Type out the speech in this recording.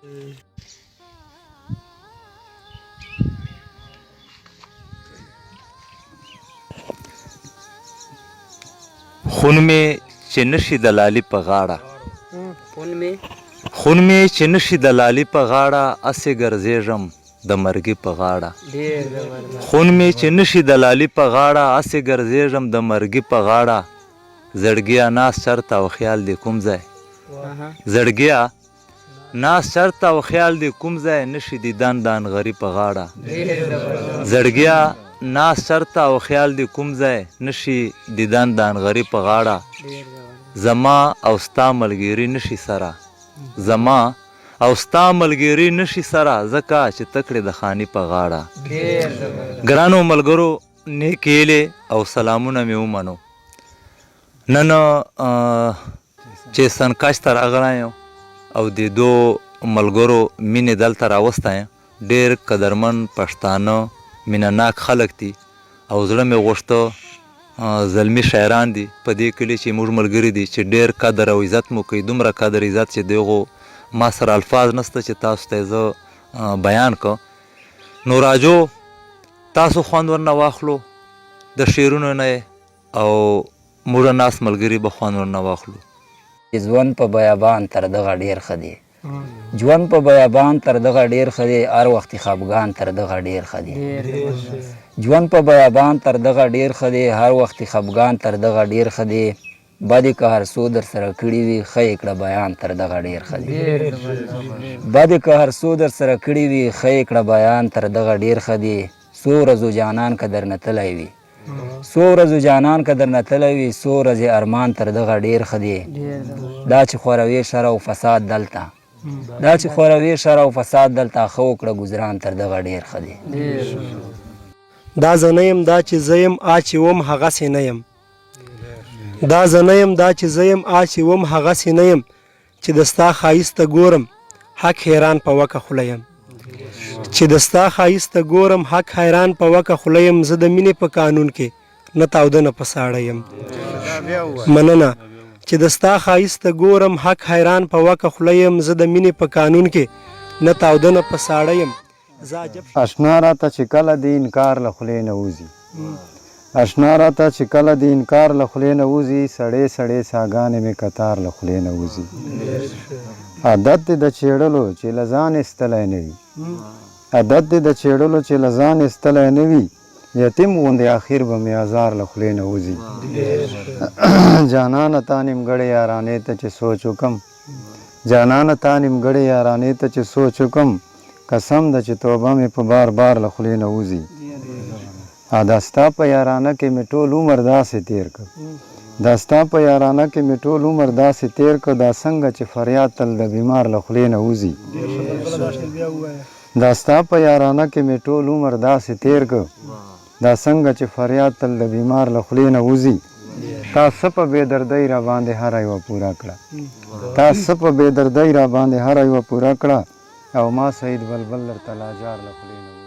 خون می چې نشي د لالي په غاړه خون می چې نشي د لالي په غاړه اسې ګرځېږم د مرګي په غاړه خون می چې نشي د لالي په غاړه اسې ګرځېږم د مرګي په غاړه زړګیا ناس چرته او خیال دې کوم ځای زړګیا ناس چرته او خیال دې کوم ځای نشي دیدن دان غری په غاړه زړګیا ناس چرته او خیال دې کوم ځای نشي دیدن دان غری په غاړه زما او ستا ملګری نشي سره زما او ستا ملګری نشي سره ځکه چې تکړې د خاني په غاړه ګرانو ملګرو نیک هیلې او سلامونه مې ومنو نن چې سنکاش ته راغلی یم او د دو ملګرو مینې دلته راوستی یم ډېر قدرمن پښتانه مینه ناک خلک دي او زړه مې غوښته زلمي شاعران دي په دې کلي چې موږ ملګري دي چې ډېر قدر او عزت مو کوي دومره قدر عزت چې دغو ما سره الفاظ نسته چې تاسو ته زه بیان کو نو راجو تاسو خوند ورنه واخلو د شعرونو نه او موږ ناس ملګري به خوند ورنه واخلو ژوند په بیابان تر دغه ډېر ښه دی ژوند په بیابان تر دغه ډېر ښه دی هر وخت خفګان تر دغه ډېر ښه دی ژوند په بیابان تر دغه ډېر ښه دی هر وخت خفګان تر دغه ډېر ښه دی بدې که هر څو در سره کړي وي ښه یې کړه بیان تر دغه ډېر ښه دی بدې که هر څو در سره کړي وي ښه یې کړه بیان تر دغه ډېر ښه دی څو ورځو جانان که درنه تللی وي څو ورځو جانان که درنه تللی وي څو ورځې ارمان تر دغه ډېر ښه دی دا چې خوروې شر او فساد دلته دا چې خوروې شر او فساد دلته ښه وکړه ګزران تر دغه ډېر ښه دی دا زه نه یم دا چې زه یم چې وم هغسې نه یم دا زه نه یم دا چې زه یم چې وم هغسې نه یم چې د ستا ښایست ته ګورم حق حیران په وکه خوله یم چې د ستا ښایست ته ګورم حق حیران په وکه خوله یم زه د مینې په قانون کې نه تاوده نه په ساړه یم مننه چې د ستا ښایست ته ګورم حق حیران په وکه خوله یم زه د مینې په قانون کې نه تاوده نه په ساړه یم اشنا راته چې کله د انکار له خولې نه وځي اشنا راته چې کله د انکار له خولې نه وځي سړې سړې ساګانې مې کتار له خولې نه وځي عادت دې د چېړلو چې له ځان ایستلی نه وي عادت دې د چېړلو چې له ځان ایستلی نه وي یتیم غوندې اخر به مې ازار له خولې نه وځي جانانه تا نیمګړې یارانې ته چې سوچ وکم جانانه تا نیمګړې یارانې ته چې سوچ وکم قسم ده چې توبه مې په بار بار له خولې نه وځي دا ستا په یارانه کې مې ټول عمر داسې تېر کړ دا ستا په یارانه کې مې ټول عمر داسې تېر کړ دا څنګه چې فریاد تل د بیمار له خولې نه وځي دا ستا په یارانه کې مې ټول عمر داسې تېر کړ دا څنګه چې فریاد تل د بیمار له خولې نه وځي تا څه په بې دردۍ را باندې هره یوه پوره کړه تا څه په بې دردۍ را باندې هره یوه پوره کړه او ما سعید بلبل درته لاجار له خولې نه